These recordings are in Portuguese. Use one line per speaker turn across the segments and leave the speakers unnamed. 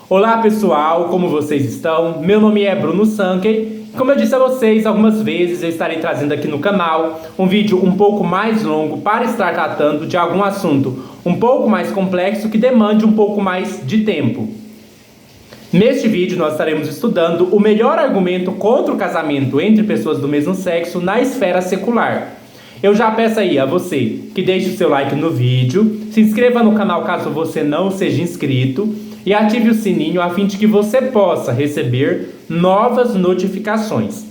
Olá pessoal, como vocês estão? Meu nome é Bruno Sankey. Como eu disse a vocês algumas vezes, eu estarei trazendo aqui no canal um vídeo um pouco mais longo para estar tratando de algum assunto um pouco mais complexo que demande um pouco mais de tempo. Neste vídeo nós estaremos estudando o melhor argumento contra o casamento entre pessoas do mesmo sexo na esfera secular. Eu já peço aí a você que deixe o seu like no vídeo, se inscreva no canal caso você não seja inscrito e ative o sininho a fim de que você possa receber novas notificações.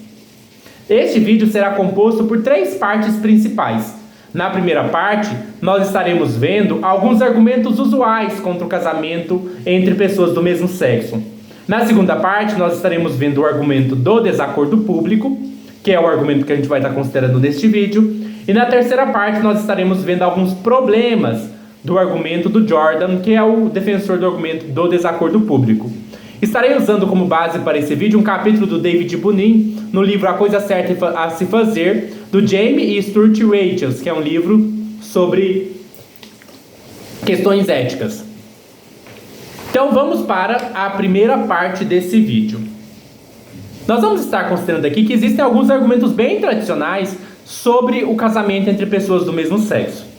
Este vídeo será composto por 3 partes principais. Na primeira parte, nós estaremos vendo alguns argumentos usuais contra o casamento entre pessoas do mesmo sexo. Na segunda parte, nós estaremos vendo o argumento do desacordo público, que é o argumento que a gente vai estar considerando neste vídeo. E na terceira parte, nós estaremos vendo alguns problemas do argumento do Jordan, que é o defensor do argumento do desacordo público. Estarei usando como base para esse vídeo um capítulo do David Bunin, no livro A Coisa Certa a Se Fazer, do Jamie e Stuart Rachels, que é um livro sobre questões éticas. Então vamos para a primeira parte desse vídeo. Nós vamos estar considerando aqui que existem alguns argumentos bem tradicionais sobre o casamento entre pessoas do mesmo sexo.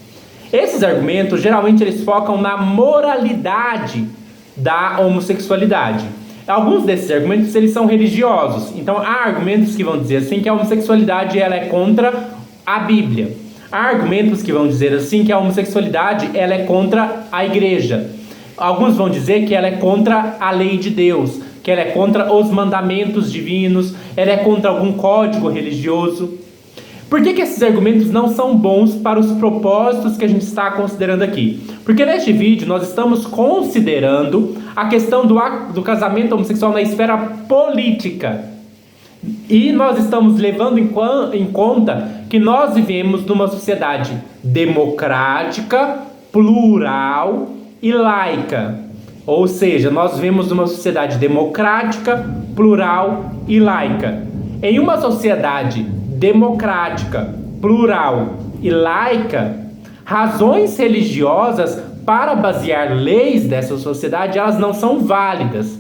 Esses argumentos, geralmente, eles focam na moralidade da homossexualidade. Alguns desses argumentos, eles são religiosos. Então, há argumentos que vão dizer assim que a homossexualidade ela é contra a Bíblia. Há argumentos que vão dizer assim que a homossexualidade ela é contra a igreja. Alguns vão dizer que ela é contra a lei de Deus, que ela é contra os mandamentos divinos, ela é contra algum código religioso. Por que esses argumentos não são bons para os propósitos que a gente está considerando aqui? Porque neste vídeo nós estamos considerando a questão do casamento homossexual na esfera política. E nós estamos levando em conta que nós vivemos numa sociedade democrática, plural e laica. Ou seja, nós vivemos numa sociedade democrática, plural e laica. Em uma sociedade democrática, plural e laica, razões religiosas para basear leis dessa sociedade, elas não são válidas.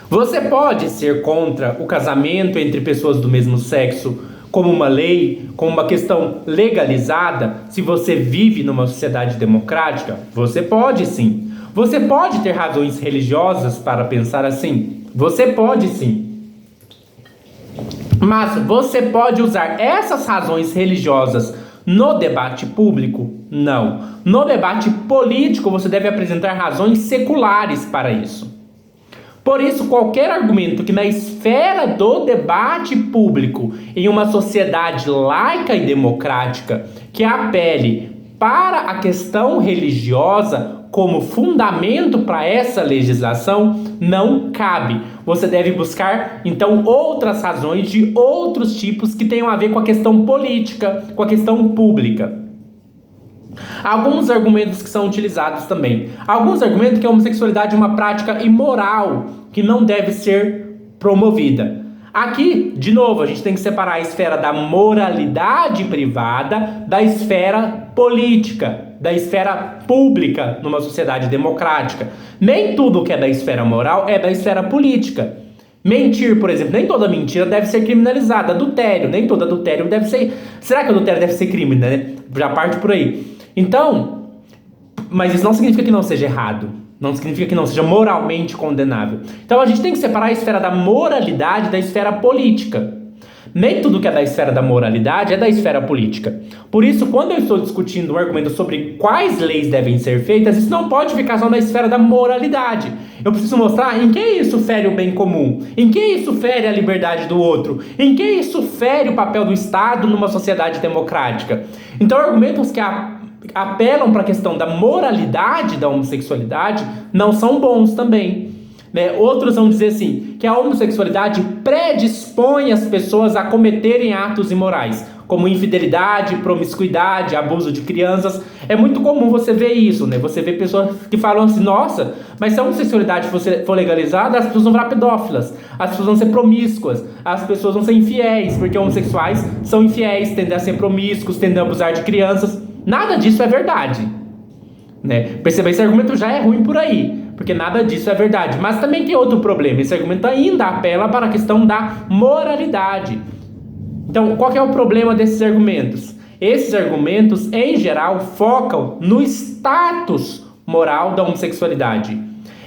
Você pode ser contra o casamento entre pessoas do mesmo sexo como uma lei, como uma questão legalizada, se você vive numa sociedade democrática? Você pode sim. Você pode ter razões religiosas para pensar assim? Você pode sim. Mas você pode usar essas razões religiosas no debate público? Não. No debate político, você deve apresentar razões seculares para isso. Por isso, qualquer argumento que na esfera do debate público, em uma sociedade laica e democrática, que apele para a questão religiosa como fundamento para essa legislação, não cabe. Você deve buscar, então, outras razões de outros tipos que tenham a ver com a questão política, com a questão pública. Alguns argumentos que são utilizados também. Alguns argumentos que a homossexualidade é uma prática imoral, que não deve ser promovida. Aqui, de novo, a gente tem que separar a esfera da moralidade privada da esfera política, da esfera pública numa sociedade democrática. Nem tudo que é da esfera moral é da esfera política. Mentir, por exemplo, nem toda mentira deve ser criminalizada. Adultério, nem todo adultério deve ser... Será que adultério deve ser crime, né? Já parte por aí. Então, mas isso não significa que não seja errado. Não significa que não seja moralmente condenável. Então a gente tem que separar a esfera da moralidade da esfera política. Nem tudo que é da esfera da moralidade é da esfera política. Por isso, quando eu estou discutindo um argumento sobre quais leis devem ser feitas, isso não pode ficar só na esfera da moralidade. Eu preciso mostrar em que isso fere o bem comum, em que isso fere a liberdade do outro, em que isso fere o papel do Estado numa sociedade democrática. Então, argumentos que apelam para a questão da moralidade da homossexualidade não são bons também. Outros vão dizer assim, que a homossexualidade predispõe as pessoas a cometerem atos imorais, como infidelidade, promiscuidade, abuso de crianças. É muito comum você ver isso, né? Você vê pessoas que falam assim, nossa, mas se a homossexualidade for legalizada, as pessoas vão virar pedófilas, as pessoas vão ser promíscuas, as pessoas vão ser infiéis, porque homossexuais são infiéis, tendem a ser promíscuos, tendem a abusar de crianças. Nada disso é verdade, né? Perceba, esse argumento já é ruim por aí. porque nada disso é verdade. Mas também tem outro problema, esse argumento ainda apela para a questão da moralidade. Então, qual que é o problema desses argumentos? Esses argumentos, em geral, focam no status moral da homossexualidade.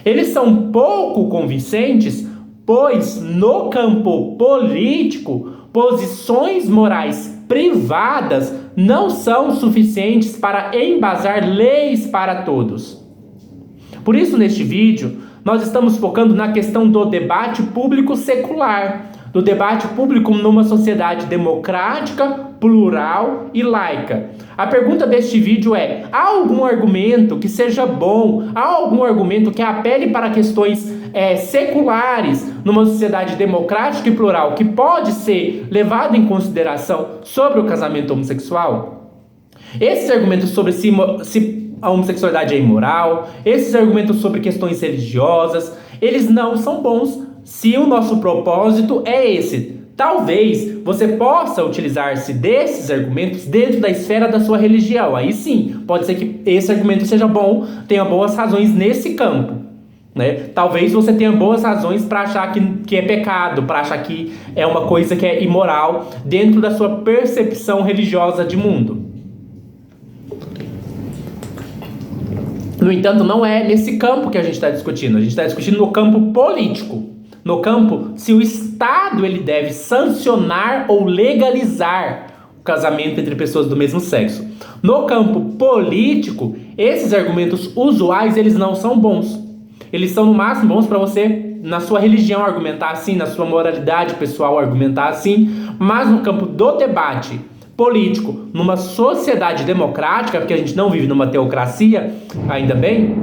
Eles são pouco convincentes, pois no campo político, posições morais privadas não são suficientes para embasar leis para todos. Por isso, neste vídeo, nós estamos focando na questão do debate público secular, do debate público numa sociedade democrática, plural e laica. A pergunta deste vídeo é: há algum argumento que seja bom, há algum argumento que apele para questões seculares numa sociedade democrática e plural que pode ser levado em consideração sobre o casamento homossexual? Esses argumentos sobre se a homossexualidade é imoral, esses argumentos sobre questões religiosas, eles não são bons se o nosso propósito é esse. Talvez você possa utilizar-se desses argumentos dentro da esfera da sua religião. Aí sim, pode ser que esse argumento seja bom, tenha boas razões nesse campo, né? Talvez você tenha boas razões para achar que é pecado, para achar que é uma coisa que é imoral dentro da sua percepção religiosa de mundo. No entanto, não é nesse campo que a gente está discutindo. A gente está discutindo no campo político. No campo, se o Estado ele deve sancionar ou legalizar o casamento entre pessoas do mesmo sexo. No campo político, esses argumentos usuais, eles não são bons. Eles são, no máximo, bons para você, na sua religião, argumentar assim, na sua moralidade pessoal, argumentar assim. Mas no campo do debate político, numa sociedade democrática, porque a gente não vive numa teocracia, ainda bem,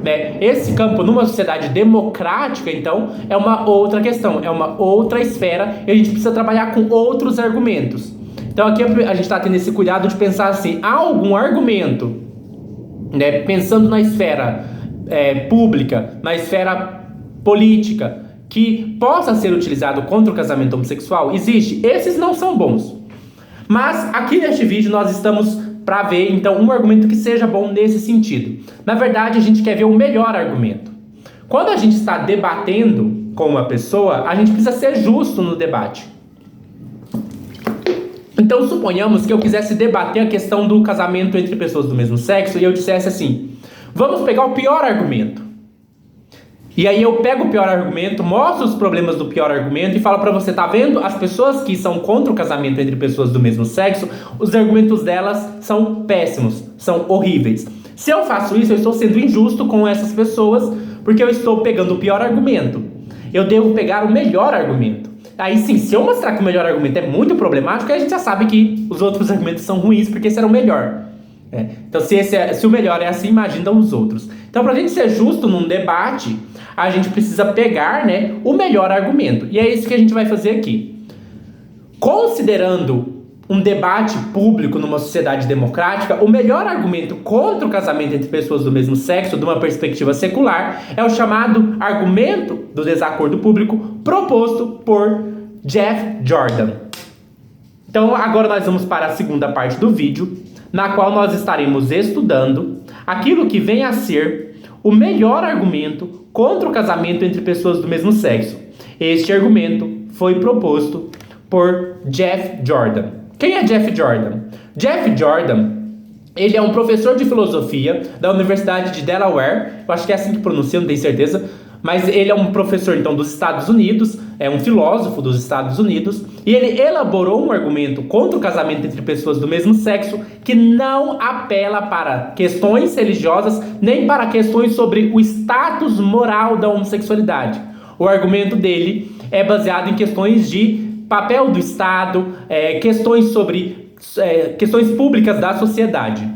né? Esse campo numa sociedade democrática, então, é uma outra questão, é uma outra esfera e a gente precisa trabalhar com outros argumentos. Então aqui a gente está tendo esse cuidado de pensar assim, há algum argumento, né, pensando na esfera pública, na esfera política, que possa ser utilizado contra o casamento homossexual? Existe. Esses não são bons. Mas aqui neste vídeo nós estamos para ver então um argumento que seja bom nesse sentido. Na verdade, a gente quer ver o melhor argumento. Quando a gente está debatendo com uma pessoa, a gente precisa ser justo no debate. Então suponhamos que eu quisesse debater a questão do casamento entre pessoas do mesmo sexo e eu dissesse assim: vamos pegar o pior argumento. E aí eu pego o pior argumento, mostro os problemas do pior argumento e falo pra você, tá vendo? As pessoas que são contra o casamento entre pessoas do mesmo sexo, os argumentos delas são péssimos, são horríveis. Se eu faço isso, eu estou sendo injusto com essas pessoas, porque eu estou pegando o pior argumento. Eu devo pegar o melhor argumento. Aí sim, se eu mostrar que o melhor argumento é muito problemático, aí a gente já sabe que os outros argumentos são ruins, porque esse era o melhor. Então se o melhor é assim, imagina os outros. Então, pra gente ser justo num debate, a gente precisa pegar, né, o melhor argumento. E é isso que a gente vai fazer aqui. Considerando um debate público numa sociedade democrática, o melhor argumento contra o casamento entre pessoas do mesmo sexo, de uma perspectiva secular, é o chamado argumento do desacordo público proposto por Jeff Jordan. Então, agora nós vamos para a segunda parte do vídeo, na qual nós estaremos estudando aquilo que vem a ser o melhor argumento contra o casamento entre pessoas do mesmo sexo. Este argumento foi proposto por Jeff Jordan. Quem é Jeff Jordan? Jeff Jordan, ele é um professor de filosofia da Universidade de Delaware, eu acho que é assim que pronuncia, não tenho certeza, mas ele é um professor, então, dos Estados Unidos, é um filósofo dos Estados Unidos, e ele elaborou um argumento contra o casamento entre pessoas do mesmo sexo que não apela para questões religiosas, nem para questões sobre o status moral da homossexualidade. O argumento dele é baseado em questões de papel do Estado, questões sobre questões públicas da sociedade.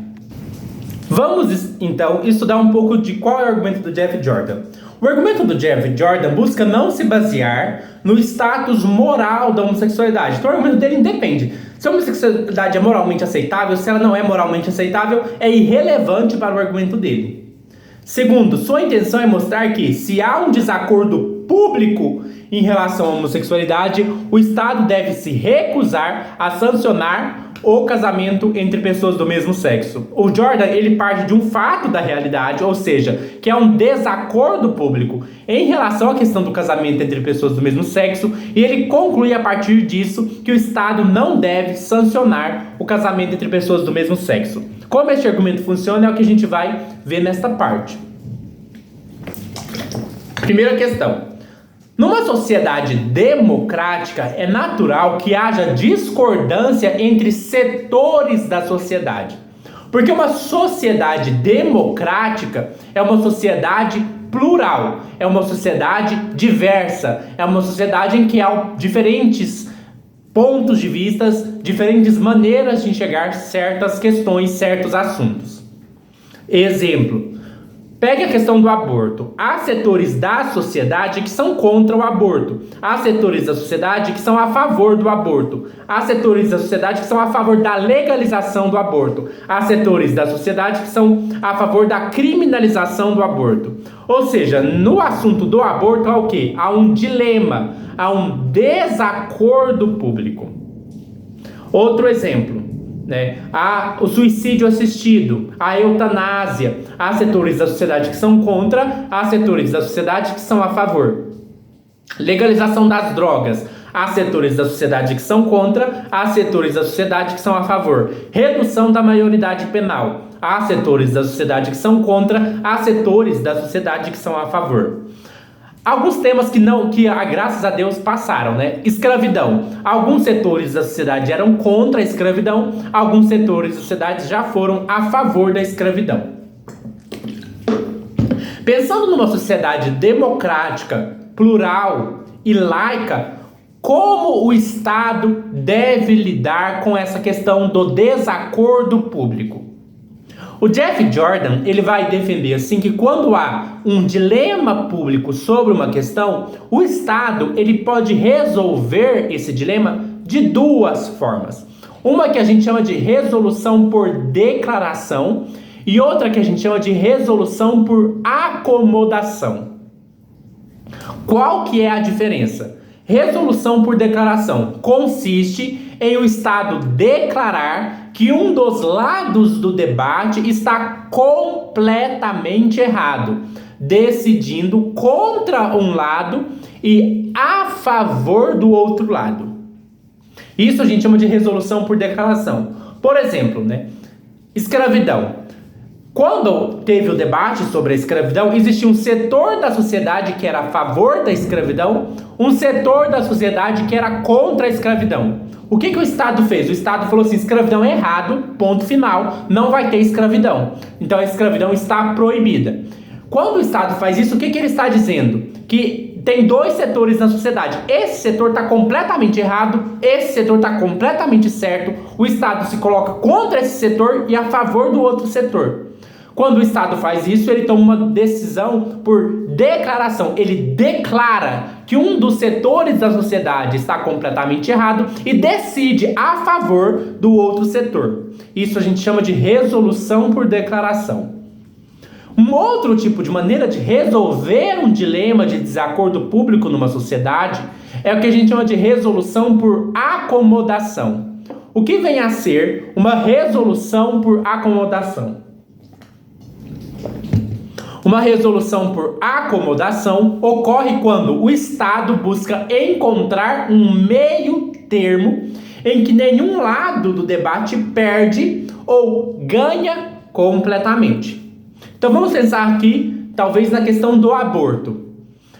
Vamos, então, estudar um pouco de qual é o argumento do Jeff Jordan. O argumento do Jeff Jordan busca não se basear no status moral da homossexualidade. Então o argumento dele independe. Se a homossexualidade é moralmente aceitável, se ela não é moralmente aceitável, é irrelevante para o argumento dele. Segundo, sua intenção é mostrar que, se há um desacordo público em relação à homossexualidade, o Estado deve se recusar a sancionar o casamento entre pessoas do mesmo sexo. O Jordan, ele parte de um fato da realidade, ou seja, que é um desacordo público em relação à questão do casamento entre pessoas do mesmo sexo, e ele conclui a partir disso que o Estado não deve sancionar o casamento entre pessoas do mesmo sexo. Como este argumento funciona é o que a gente vai ver nesta parte. Primeira questão. Numa sociedade democrática, é natural que haja discordância entre setores da sociedade. Porque uma sociedade democrática é uma sociedade plural, é uma sociedade diversa, é uma sociedade em que há diferentes pontos de vista, diferentes maneiras de enxergar certas questões, certos assuntos. Exemplo. Pegue a questão do aborto. Há setores da sociedade que são contra o aborto. Há setores da sociedade que são a favor do aborto. Há setores da sociedade que são a favor da legalização do aborto. Há setores da sociedade que são a favor da criminalização do aborto. Ou seja, no assunto do aborto há o quê? Há um dilema, há um desacordo público. Outro exemplo. Há o suicídio assistido, a eutanásia. Há setores da sociedade que são contra, há setores da sociedade que são a favor. Legalização das drogas. Há setores da sociedade que são contra, há setores da sociedade que são a favor. Redução da maioridade penal. Há setores da sociedade que são contra, há setores da sociedade que são a favor. Alguns temas que graças a Deus passaram, Escravidão. Alguns setores da sociedade eram contra a escravidão, alguns setores da sociedade já foram a favor da escravidão. Pensando numa sociedade democrática, plural e laica, como o Estado deve lidar com essa questão do desacordo público? O Jeff Jordan, ele vai defender assim que quando há um dilema público sobre uma questão, o Estado ele pode resolver esse dilema de duas formas. Uma que a gente chama de resolução por declaração e outra que a gente chama de resolução por acomodação. Qual que é a diferença? Resolução por declaração consiste em o Estado declarar que um dos lados do debate está completamente errado, decidindo contra um lado e a favor do outro lado. Isso a gente chama de resolução por declaração. Por exemplo, escravidão. Quando teve o debate sobre a escravidão, existia um setor da sociedade que era a favor da escravidão, um setor da sociedade que era contra a escravidão. O que o Estado fez? O Estado falou assim, escravidão é errado, ponto final, não vai ter escravidão. Então a escravidão está proibida. Quando o Estado faz isso, o que ele está dizendo? Que tem dois setores na sociedade. Esse setor está completamente errado, esse setor está completamente certo. O Estado se coloca contra esse setor e a favor do outro setor. Quando o Estado faz isso, ele toma uma decisão por declaração. Ele declara que um dos setores da sociedade está completamente errado e decide a favor do outro setor. Isso a gente chama de resolução por declaração. Um outro tipo de maneira de resolver um dilema de desacordo público numa sociedade é o que a gente chama de resolução por acomodação. O que vem a ser uma resolução por acomodação? Uma resolução por acomodação ocorre quando o Estado busca encontrar um meio termo em que nenhum lado do debate perde ou ganha completamente. Então vamos pensar aqui, talvez na questão do aborto.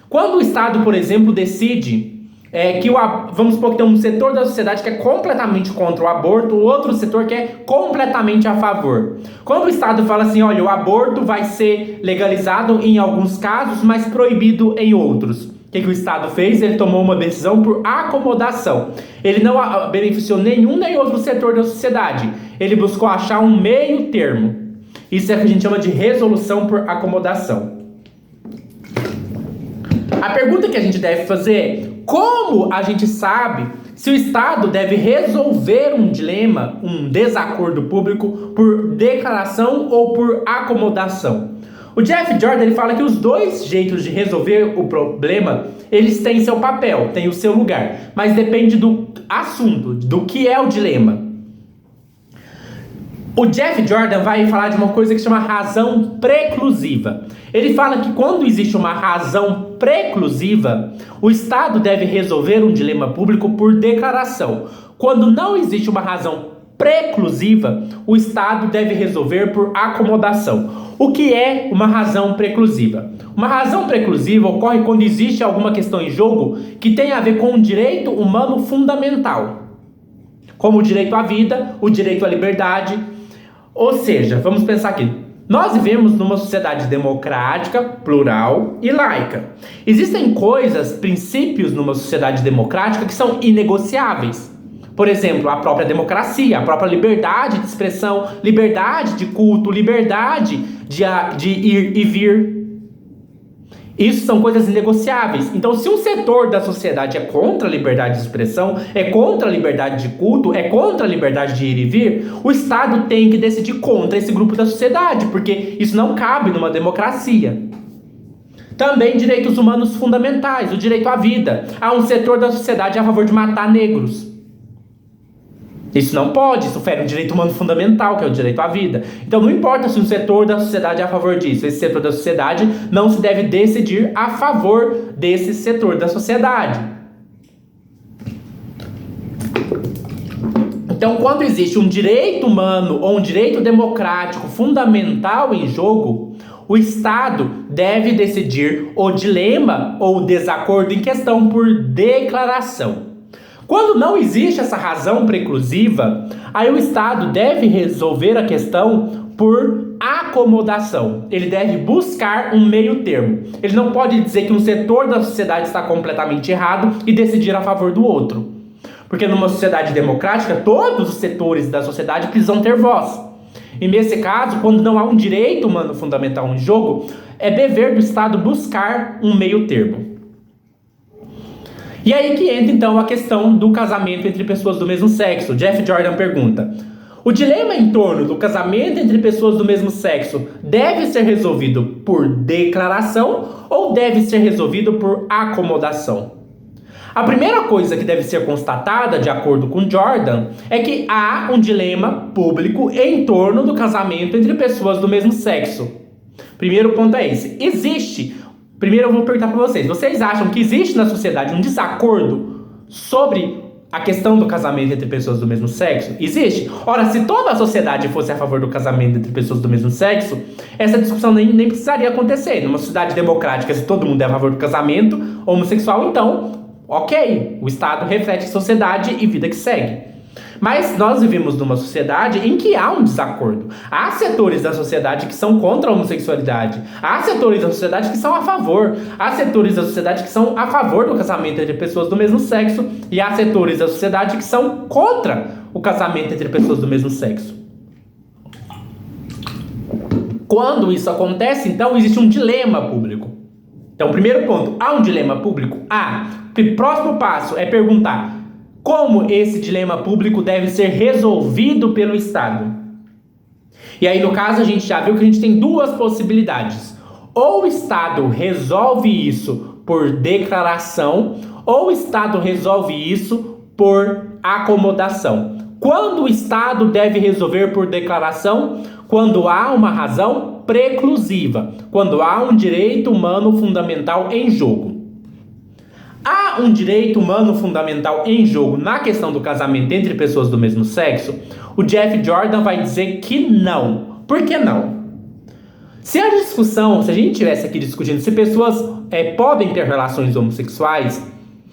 Quando o Estado, por exemplo, decide vamos supor que tem um setor da sociedade que é completamente contra o aborto, o outro setor que é completamente a favor. Quando o Estado fala assim, olha, o aborto vai ser legalizado em alguns casos, mas proibido em outros. O que o Estado fez? Ele tomou uma decisão por acomodação. Ele não beneficiou nenhum nem outro setor da sociedade. Ele buscou achar um meio termo. Isso é o que a gente chama de resolução por acomodação. A pergunta que a gente deve fazer é, como a gente sabe se o Estado deve resolver um dilema, um desacordo público por declaração ou por acomodação? O Jeff Jordan ele fala que os dois jeitos de resolver o problema, eles têm seu papel, têm o seu lugar, mas depende do assunto, do que é o dilema. O Jeff Jordan vai falar de uma coisa que se chama razão preclusiva. Ele fala que quando existe uma razão preclusiva, o Estado deve resolver um dilema público por declaração. Quando não existe uma razão preclusiva, o Estado deve resolver por acomodação. O que é uma razão preclusiva? Uma razão preclusiva ocorre quando existe alguma questão em jogo que tem a ver com um direito humano fundamental, como o direito à vida, o direito à liberdade. Ou seja, vamos pensar aqui. Nós vivemos numa sociedade democrática, plural e laica. Existem coisas, princípios numa sociedade democrática que são inegociáveis. Por exemplo, a própria democracia, a própria liberdade de expressão, liberdade de culto, liberdade de ir e vir. Isso são coisas inegociáveis. Então, se um setor da sociedade é contra a liberdade de expressão, é contra a liberdade de culto, é contra a liberdade de ir e vir, o Estado tem que decidir contra esse grupo da sociedade, porque isso não cabe numa democracia. Também direitos humanos fundamentais, o direito à vida. Há um setor da sociedade a favor de matar negros. Isso não pode, isso fere um direito humano fundamental, que é o direito à vida. Então não importa se um setor da sociedade é a favor disso, esse setor da sociedade não se deve decidir a favor desse setor da sociedade. Então quando existe um direito humano ou um direito democrático fundamental em jogo, o Estado deve decidir o dilema ou desacordo em questão por declaração. Quando não existe essa razão preclusiva, aí o Estado deve resolver a questão por acomodação. Ele deve buscar um meio termo. Ele não pode dizer que um setor da sociedade está completamente errado e decidir a favor do outro. Porque numa sociedade democrática, todos os setores da sociedade precisam ter voz. E nesse caso, quando não há um direito humano fundamental em jogo, é dever do Estado buscar um meio termo. E aí que entra então a questão do casamento entre pessoas do mesmo sexo. Jeff Jordan pergunta: o dilema em torno do casamento entre pessoas do mesmo sexo deve ser resolvido por declaração ou deve ser resolvido por acomodação? A primeira coisa que deve ser constatada, de acordo com Jordan, é que há um dilema público em torno do casamento entre pessoas do mesmo sexo. Primeiro ponto é esse. Primeiro eu vou perguntar para vocês acham que existe na sociedade um desacordo sobre a questão do casamento entre pessoas do mesmo sexo? Existe? Ora, se toda a sociedade fosse a favor do casamento entre pessoas do mesmo sexo, essa discussão nem precisaria acontecer. Numa sociedade democrática, se todo mundo é a favor do casamento homossexual, então, ok, o Estado reflete a sociedade e vida que segue. Mas nós vivemos numa sociedade em que há um desacordo. Há setores da sociedade que são contra a homossexualidade. Há setores da sociedade que são a favor. Há setores da sociedade que são a favor do casamento entre pessoas do mesmo sexo. E há setores da sociedade que são contra o casamento entre pessoas do mesmo sexo. Quando isso acontece, então, existe um dilema público. Então, primeiro ponto, há um dilema público? Há. O próximo passo é perguntar: como esse dilema público deve ser resolvido pelo Estado? E aí, no caso, a gente já viu que a gente tem duas possibilidades. Ou o Estado resolve isso por declaração, ou o Estado resolve isso por acomodação. Quando o Estado deve resolver por declaração? Quando há uma razão preclusiva, quando há um direito humano fundamental em jogo. Há um direito humano fundamental em jogo na questão do casamento entre pessoas do mesmo sexo? O Jeff Jordan vai dizer que não. Por que não? Se a gente estivesse aqui discutindo se pessoas podem ter relações homossexuais,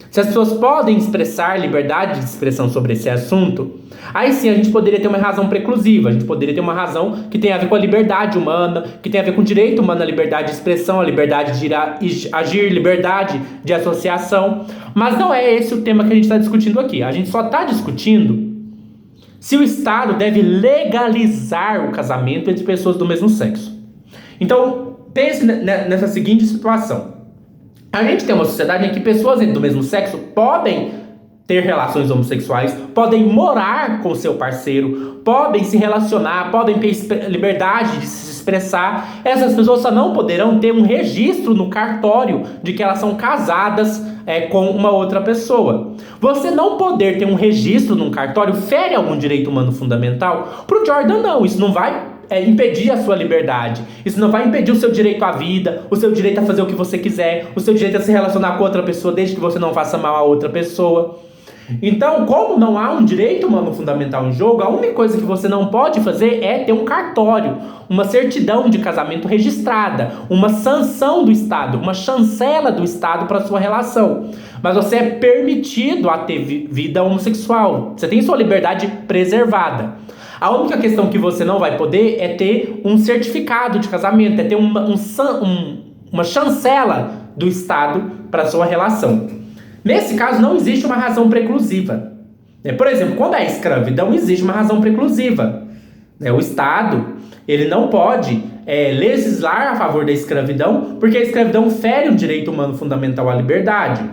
se as pessoas podem expressar liberdade de expressão sobre esse assunto, aí sim a gente poderia ter uma razão preclusiva, a gente poderia ter uma razão que tem a ver com a liberdade humana, que tem a ver com o direito humano à liberdade de expressão, a liberdade de agir, liberdade de associação. Mas não é esse o tema que a gente está discutindo aqui. A gente só está discutindo se o Estado deve legalizar o casamento entre pessoas do mesmo sexo. Então, pense nessa seguinte situação. A gente tem uma sociedade em que pessoas do mesmo sexo podem ter relações homossexuais, podem morar com seu parceiro, podem se relacionar, podem ter liberdade de se expressar, essas pessoas só não poderão ter um registro no cartório de que elas são casadas com uma outra pessoa. Você não poder ter um registro num cartório fere algum direito humano fundamental? Para o Jordan, não. Isso não vai impedir a sua liberdade. Isso não vai impedir o seu direito à vida, o seu direito a fazer o que você quiser, o seu direito a se relacionar com outra pessoa, desde que você não faça mal a outra pessoa. Então, como não há um direito humano fundamental em jogo, a única coisa que você não pode fazer é ter um cartório, uma certidão de casamento registrada, uma sanção do Estado, uma chancela do Estado para sua relação. Mas você é permitido a ter vida homossexual. Você tem sua liberdade preservada. A única questão que você não vai poder é ter um certificado de casamento, é ter uma chancela do Estado para sua relação. Nesse caso, não existe uma razão preclusiva. Por exemplo, quando é escravidão, existe uma razão preclusiva. O Estado ele não pode legislar a favor da escravidão, porque a escravidão fere um direito humano fundamental à liberdade.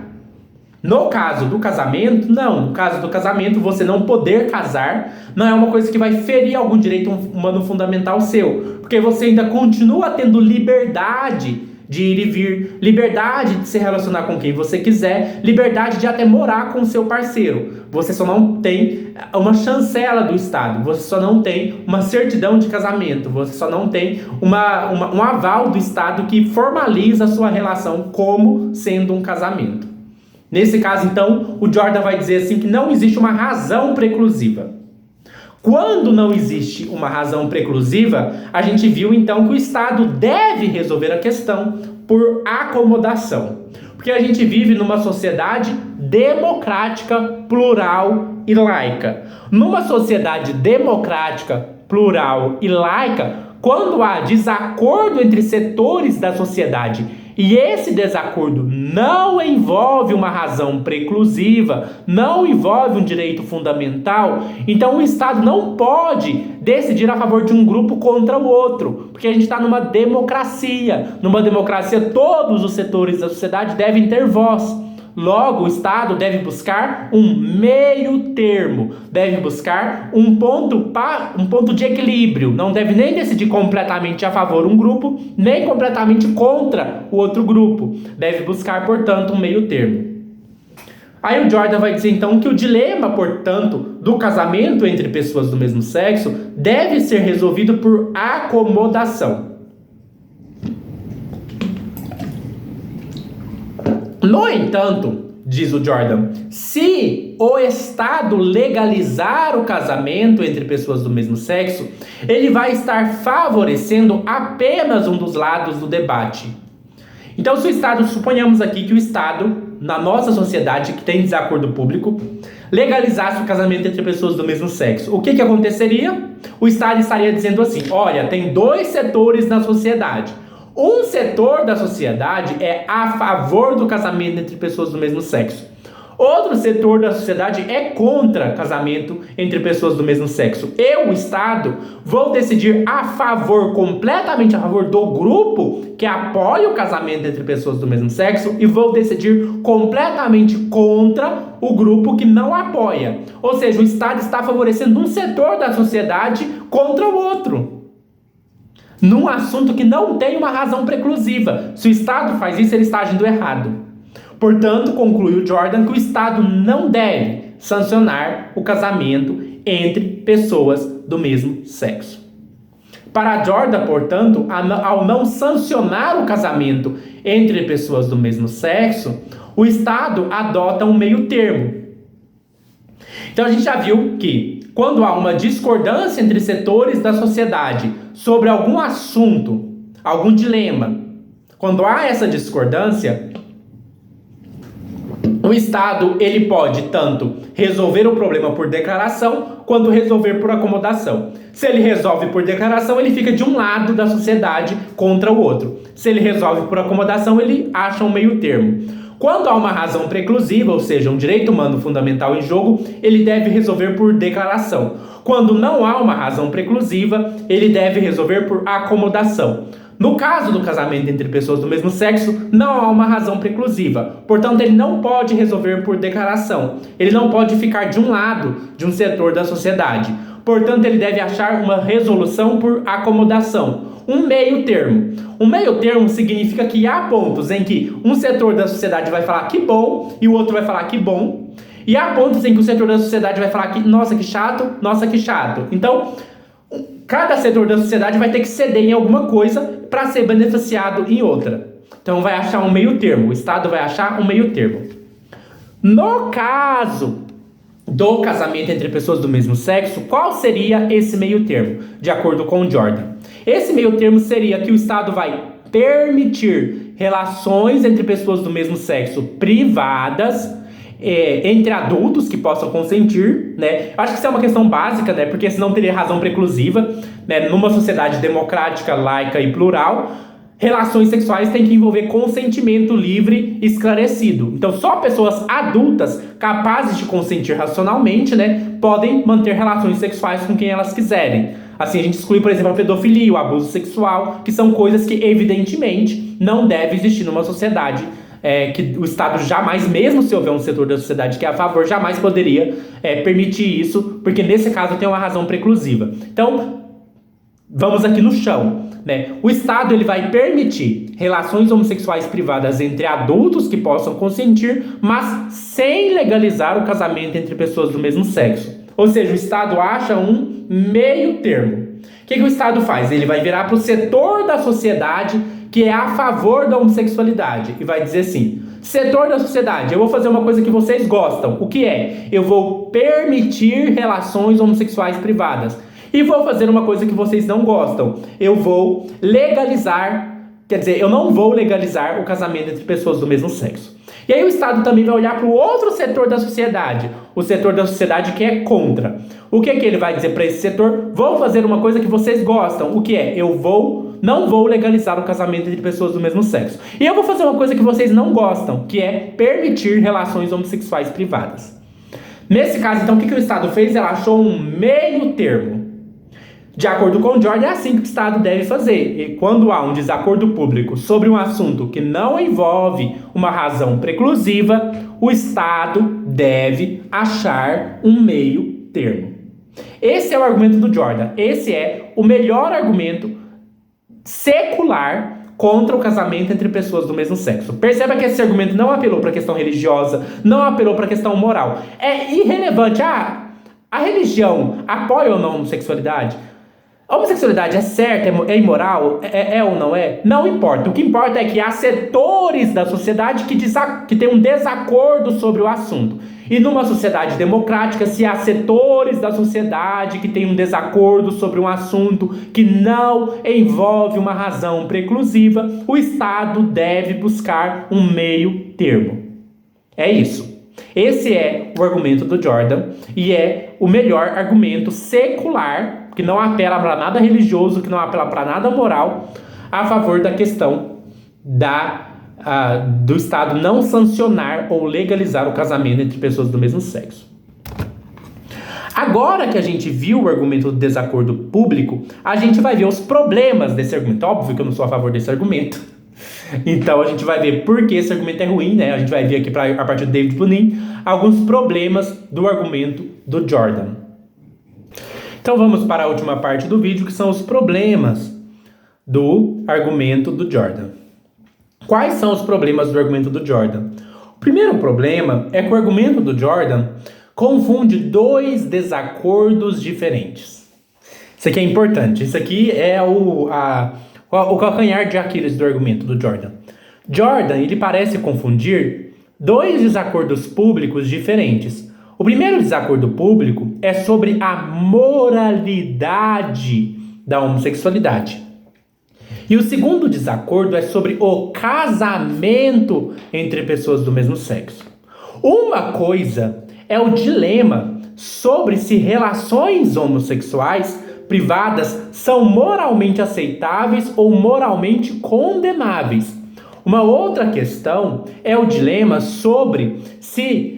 No caso do casamento, não. No caso do casamento, você não poder casar não é uma coisa que vai ferir algum direito humano fundamental seu, porque você ainda continua tendo liberdade de ir e vir, liberdade de se relacionar com quem você quiser, liberdade de até morar com o seu parceiro. Você só não tem uma chancela do Estado, você só não tem uma certidão de casamento, você só não tem um aval do Estado que formaliza a sua relação como sendo um casamento. Nesse caso, então, o Jordan vai dizer assim que não existe uma razão preclusiva. Quando não existe uma razão preclusiva, a gente viu então que o Estado deve resolver a questão por acomodação. Porque a gente vive numa sociedade democrática, plural e laica. Numa sociedade democrática, plural e laica, quando há desacordo entre setores da sociedade e esse desacordo não envolve uma razão preclusiva, não envolve um direito fundamental, então o Estado não pode decidir a favor de um grupo contra o outro, porque a gente está numa democracia. Numa democracia, todos os setores da sociedade devem ter voz. Logo, o Estado deve buscar um meio termo, deve buscar um ponto de equilíbrio. Não deve nem decidir completamente a favor de um grupo, nem completamente contra o outro grupo. Deve buscar, portanto, um meio termo. Aí o Jordan vai dizer, então, que o dilema, portanto, do casamento entre pessoas do mesmo sexo deve ser resolvido por acomodação. No entanto, diz o Jordan, se o Estado legalizar o casamento entre pessoas do mesmo sexo, ele vai estar favorecendo apenas um dos lados do debate. Então, se o Estado, suponhamos aqui que o Estado, na nossa sociedade que tem desacordo público, legalizasse o casamento entre pessoas do mesmo sexo, o que aconteceria? O Estado estaria dizendo assim, olha, tem dois setores na sociedade. Um setor da sociedade é a favor do casamento entre pessoas do mesmo sexo. Outro setor da sociedade é contra casamento entre pessoas do mesmo sexo. Eu, o Estado, vou decidir completamente a favor do grupo que apoia o casamento entre pessoas do mesmo sexo e vou decidir completamente contra o grupo que não apoia. Ou seja, o Estado está favorecendo um setor da sociedade contra o outro, num assunto que não tem uma razão preclusiva. Se o Estado faz isso, ele está agindo errado. Portanto, conclui o Jordan que o Estado não deve sancionar o casamento entre pessoas do mesmo sexo. Para Jordan, portanto, ao não sancionar o casamento entre pessoas do mesmo sexo, o Estado adota um meio termo. Então a gente já viu que quando há uma discordância entre setores da sociedade sobre algum assunto, algum dilema, quando há essa discordância, o Estado ele pode tanto resolver o problema por declaração, quanto resolver por acomodação. Se ele resolve por declaração, ele fica de um lado da sociedade contra o outro. Se ele resolve por acomodação, ele acha um meio termo. Quando há uma razão preclusiva, ou seja, um direito humano fundamental em jogo, ele deve resolver por declaração. Quando não há uma razão preclusiva, ele deve resolver por acomodação. No caso do casamento entre pessoas do mesmo sexo, não há uma razão preclusiva. Portanto, ele não pode resolver por declaração. Ele não pode ficar de um lado de um setor da sociedade. Portanto, ele deve achar uma resolução por acomodação. um meio termo. Um meio termo significa que há pontos em que um setor da sociedade vai falar que bom e o outro vai falar que bom. E há pontos em que o setor da sociedade vai falar que nossa, que chato, nossa, que chato. Então, cada setor da sociedade vai ter que ceder em alguma coisa para ser beneficiado em outra. Então vai achar um meio termo, o Estado vai achar um meio termo. No caso do casamento entre pessoas do mesmo sexo, qual seria esse meio termo, de acordo com Jordan? Esse meio termo seria que o Estado vai permitir relações entre pessoas do mesmo sexo privadas, entre adultos que possam consentir, né? Acho que isso é uma questão básica, né? Porque senão teria razão preclusiva, né? Numa sociedade democrática, laica e plural, relações sexuais têm que envolver consentimento livre e esclarecido. Então, só pessoas adultas capazes de consentir racionalmente, né, podem manter relações sexuais com quem elas quiserem. Assim, a gente exclui, por exemplo, a pedofilia, o abuso sexual, que são coisas que, evidentemente, não devem existir numa sociedade. Que o Estado jamais, mesmo se houver um setor da sociedade que é a favor, jamais poderia permitir isso, porque nesse caso tem uma razão preclusiva. Então, vamos aqui no chão, né? O Estado ele vai permitir relações homossexuais privadas entre adultos que possam consentir, mas sem legalizar o casamento entre pessoas do mesmo sexo. Ou seja, o Estado acha um meio termo. O que o Estado faz? Ele vai virar para o setor da sociedade que é a favor da homossexualidade e vai dizer assim: setor da sociedade, eu vou fazer uma coisa que vocês gostam. O que é? Eu vou permitir relações homossexuais privadas. E vou fazer uma coisa que vocês não gostam. Eu vou legalizar, quer dizer, eu não vou legalizar o casamento entre pessoas do mesmo sexo. E aí o Estado também vai olhar para o outro setor da sociedade, o setor da sociedade que é contra. O que é que ele vai dizer para esse setor? Vou fazer uma coisa que vocês gostam. O que é? Não vou legalizar o casamento entre pessoas do mesmo sexo. E eu vou fazer uma coisa que vocês não gostam, que é permitir relações homossexuais privadas. Nesse caso, então, o que o Estado fez? Ele achou um meio termo. De acordo com Jordan, é assim que o Estado deve fazer. E quando há um desacordo público sobre um assunto que não envolve uma razão preclusiva, o Estado deve achar um meio termo. Esse é o argumento do Jordan. Esse é o melhor argumento secular contra o casamento entre pessoas do mesmo sexo. Perceba que esse argumento não apelou para a questão religiosa, não apelou para a questão moral. É irrelevante. A religião apoia ou não a homossexualidade? A homossexualidade é certa, é imoral, é ou não é? Não importa. O que importa é que há setores da sociedade que têm um desacordo sobre o assunto. E numa sociedade democrática, se há setores da sociedade que têm um desacordo sobre um assunto que não envolve uma razão preclusiva, o Estado deve buscar um meio termo. É isso. Esse é o argumento do Jordan e é o melhor argumento secular, que não apela para nada religioso, que não apela para nada moral, a favor da questão do Estado não sancionar ou legalizar o casamento entre pessoas do mesmo sexo. Agora que a gente viu o argumento do desacordo público, a gente vai ver os problemas desse argumento. Óbvio que eu não sou a favor desse argumento. Então a gente vai ver por que esse argumento é ruim, né? A gente vai ver aqui, a partir do David Punin, alguns problemas do argumento do Jordan. Então vamos para a última parte do vídeo, que são os problemas do argumento do Jordan. Quais são os problemas do argumento do Jordan? O primeiro problema é que o argumento do Jordan confunde dois desacordos diferentes. Isso aqui é importante. Isso aqui é o calcanhar de Aquiles do argumento do Jordan. Jordan, ele parece confundir dois desacordos públicos diferentes. O primeiro desacordo público é sobre a moralidade da homossexualidade. E o segundo desacordo é sobre o casamento entre pessoas do mesmo sexo. Uma coisa é o dilema sobre se relações homossexuais privadas são moralmente aceitáveis ou moralmente condenáveis. Uma outra questão é o dilema sobre se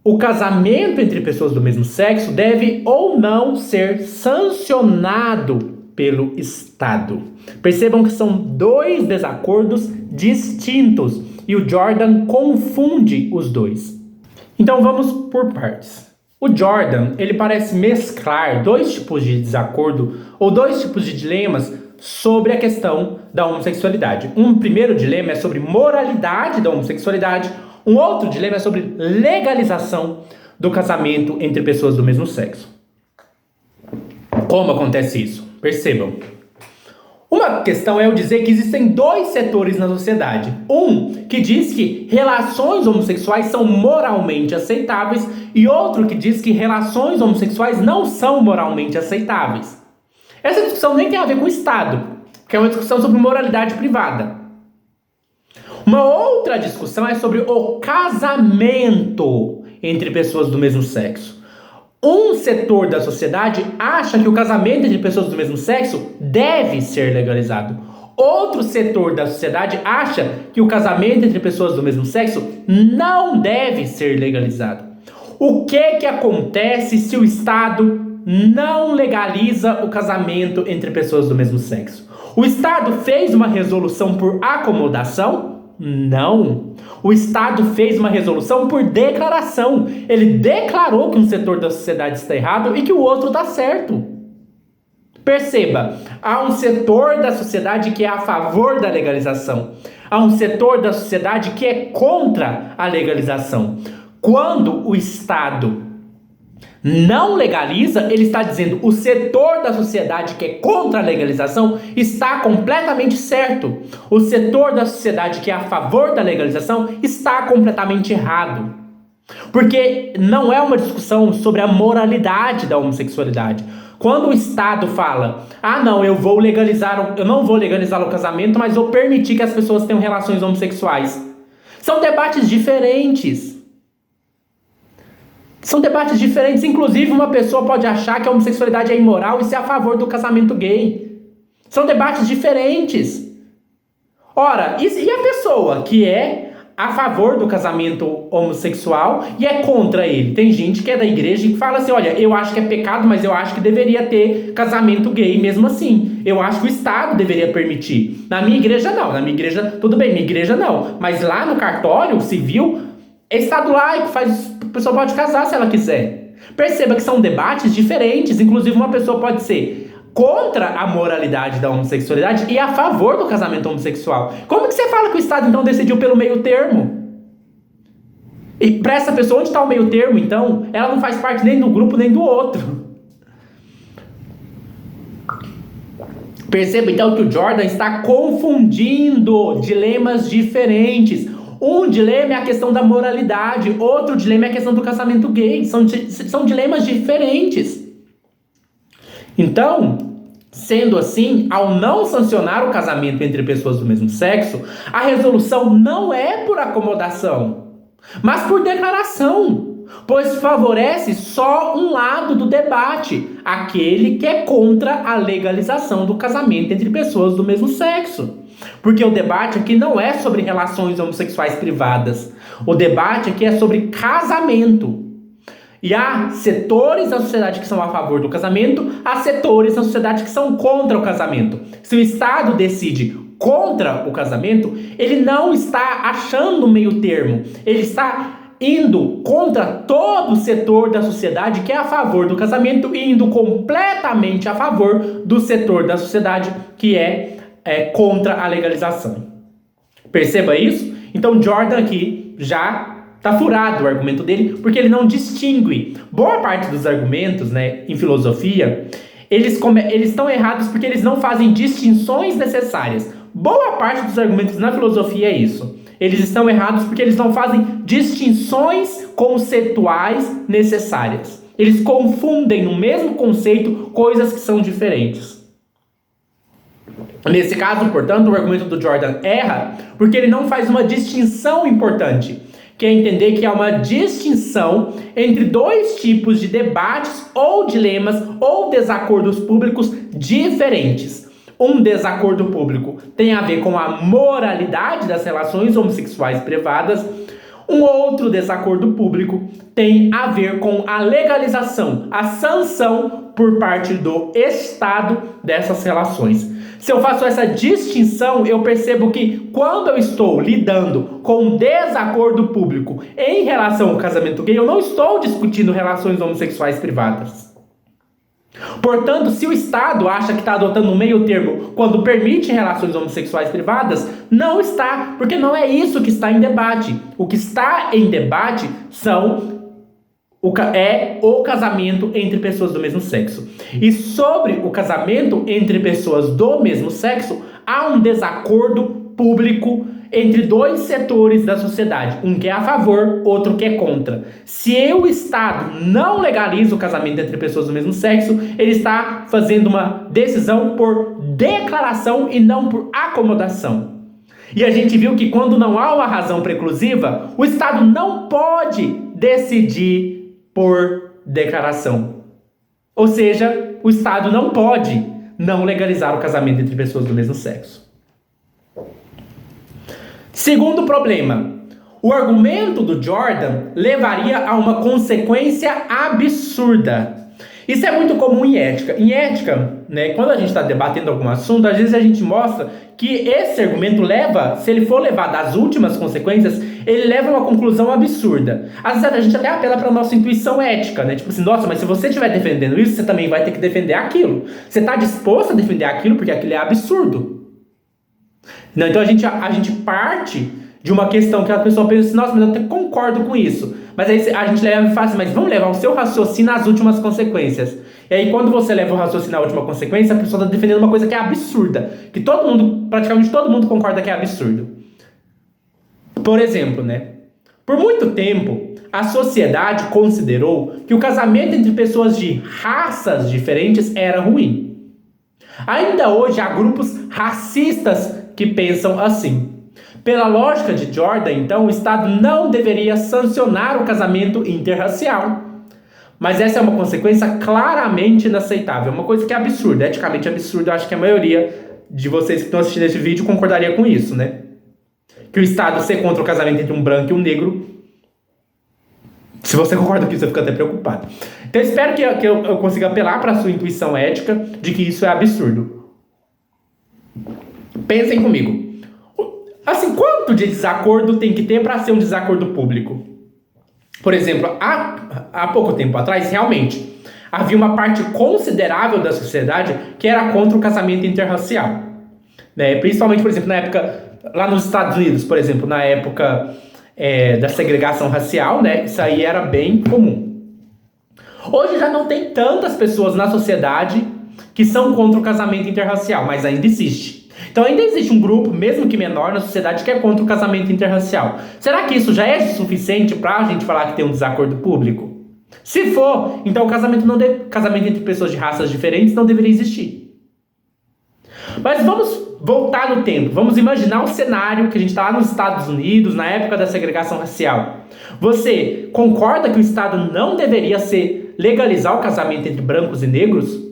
o casamento entre pessoas do mesmo sexo deve ou não ser sancionado pelo Estado. Percebam que são dois desacordos distintos e o Jordan confunde os dois. Então vamos por partes. O Jordan, ele parece mesclar dois tipos de desacordo ou dois tipos de dilemas sobre a questão da homossexualidade. Um primeiro dilema é sobre moralidade da homossexualidade, um outro dilema é sobre legalização do casamento entre pessoas do mesmo sexo. Como acontece isso? Percebam. Uma questão é eu dizer que existem dois setores na sociedade. Um que diz que relações homossexuais são moralmente aceitáveis e outro que diz que relações homossexuais não são moralmente aceitáveis. Essa discussão nem tem a ver com o Estado, porque é uma discussão sobre moralidade privada. Uma outra discussão é sobre o casamento entre pessoas do mesmo sexo. Um setor da sociedade acha que o casamento entre pessoas do mesmo sexo deve ser legalizado. Outro setor da sociedade acha que o casamento entre pessoas do mesmo sexo não deve ser legalizado. O que acontece se o Estado não legaliza o casamento entre pessoas do mesmo sexo? O Estado fez uma resolução por acomodação? Não. O Estado fez uma resolução por declaração. Ele declarou que um setor da sociedade está errado e que o outro está certo. Perceba, há um setor da sociedade que é a favor da legalização. Há um setor da sociedade que é contra a legalização. Quando o Estado não legaliza, ele está dizendo o setor da sociedade que é contra a legalização está completamente certo. O setor da sociedade que é a favor da legalização está completamente errado. Porque não é uma discussão sobre a moralidade da homossexualidade. Quando o Estado fala, não, eu não vou legalizar o casamento, mas vou permitir que as pessoas tenham relações homossexuais. São debates diferentes. São debates diferentes, inclusive uma pessoa pode achar que a homossexualidade é imoral e ser a favor do casamento gay. São debates diferentes. Ora, e a pessoa que é a favor do casamento homossexual e é contra ele? Tem gente que é da igreja e que fala assim, olha, eu acho que é pecado, mas eu acho que deveria ter casamento gay mesmo assim. Eu acho que o Estado deveria permitir. Na minha igreja não, na minha igreja tudo bem, minha igreja não. Mas lá no cartório civil, é Estado laico, a pessoa pode casar se ela quiser. Perceba que são debates diferentes. Inclusive uma pessoa pode ser contra a moralidade da homossexualidade e a favor do casamento homossexual. Como que você fala que o Estado então decidiu pelo meio termo? E para essa pessoa, onde está o meio termo então? Ela não faz parte nem do grupo nem do outro. Perceba então que o Jordan está confundindo dilemas diferentes. Um dilema é a questão da moralidade, outro dilema é a questão do casamento gay. São dilemas diferentes. Então, sendo assim, ao não sancionar o casamento entre pessoas do mesmo sexo, a resolução não é por acomodação, mas por declaração, pois favorece só um lado do debate, aquele que é contra a legalização do casamento entre pessoas do mesmo sexo. Porque o debate aqui não é sobre relações homossexuais privadas. O debate aqui é sobre casamento. E há setores da sociedade que são a favor do casamento, há setores da sociedade que são contra o casamento. Se o Estado decide contra o casamento, ele não está achando meio termo. Ele está indo contra todo o setor da sociedade que é a favor do casamento e indo completamente a favor do setor da sociedade que é contra a legalização. Perceba isso? Então Jordan aqui já está furado o argumento dele, porque ele não distingue. Boa parte dos argumentos, em filosofia, eles estão errados porque eles não fazem distinções necessárias. Boa parte dos argumentos na filosofia é isso. Eles estão errados porque eles não fazem distinções conceituais necessárias. Eles confundem no mesmo conceito coisas que são diferentes. Nesse caso, portanto, o argumento do Jordan erra porque ele não faz uma distinção importante, que é entender que há uma distinção entre dois tipos de debates ou dilemas ou desacordos públicos diferentes. Um desacordo público tem a ver com a moralidade das relações homossexuais privadas. Um outro desacordo público tem a ver com a legalização, a sanção por parte do Estado dessas relações. Se eu faço essa distinção, eu percebo que quando eu estou lidando com um desacordo público em relação ao casamento gay, eu não estou discutindo relações homossexuais privadas. Portanto, se o Estado acha que está adotando um meio termo quando permite relações homossexuais privadas, não está, porque não é isso que está em debate. O que está em debate é o casamento entre pessoas do mesmo sexo. E sobre o casamento entre pessoas do mesmo sexo, há um desacordo público entre dois setores da sociedade, um que é a favor, outro que é contra. Se o Estado não legaliza o casamento entre pessoas do mesmo sexo, ele está fazendo uma decisão por declaração e não por acomodação. E a gente viu que quando não há uma razão preclusiva, o Estado não pode decidir por declaração. Ou seja, o Estado não pode não legalizar o casamento entre pessoas do mesmo sexo. Segundo problema, o argumento do Jordan levaria a uma consequência absurda. Isso é muito comum em ética. Em ética, né, quando a gente está debatendo algum assunto, às vezes a gente mostra que esse argumento leva, se ele for levado às últimas consequências, ele leva a uma conclusão absurda. Às vezes a gente até apela para a nossa intuição ética, né? Tipo assim, nossa, mas se você estiver defendendo isso, você também vai ter que defender aquilo. Você está disposto a defender aquilo porque aquilo é absurdo. Não, então a gente parte de uma questão que a pessoa pensa assim, nossa, mas eu até concordo com isso. Mas aí a gente leva e fala assim, mas vamos levar o seu raciocínio às últimas consequências. E aí quando você leva o raciocínio à última consequência, a pessoa está defendendo uma coisa que é absurda. Que praticamente todo mundo concorda que é absurdo. Por exemplo, né? Por muito tempo, a sociedade considerou que o casamento entre pessoas de raças diferentes era ruim. Ainda hoje há grupos racistas que pensam assim. Pela lógica de Jordan, então, o Estado não deveria sancionar o casamento interracial. Mas essa é uma consequência claramente inaceitável, uma coisa que é absurda, eticamente absurda. Eu acho que a maioria de vocês que estão assistindo esse vídeo concordaria com isso, né? Que o Estado ser contra o casamento entre um branco e um negro. Se você concorda com isso, eu fico até preocupado. Então eu espero que eu consiga apelar para a sua intuição ética de que isso é absurdo. Pensem comigo. Assim, quanto de desacordo tem que ter para ser um desacordo público? Por exemplo, há pouco tempo atrás, realmente, havia uma parte considerável da sociedade que era contra o casamento interracial. Né? Principalmente, por exemplo, na época, lá nos Estados Unidos, por exemplo, na época da segregação racial, né? Isso aí era bem comum. Hoje já não tem tantas pessoas na sociedade que são contra o casamento interracial, mas ainda existe. Então ainda existe um grupo, mesmo que menor, na sociedade que é contra o casamento interracial. Será que isso já é suficiente para a gente falar que tem um desacordo público? Se for, então o casamento entre pessoas de raças diferentes não deveria existir. Mas vamos voltar no tempo. Vamos imaginar um cenário que a gente está lá nos Estados Unidos, na época da segregação racial. Você concorda que o Estado não deveria legalizar o casamento entre brancos e negros?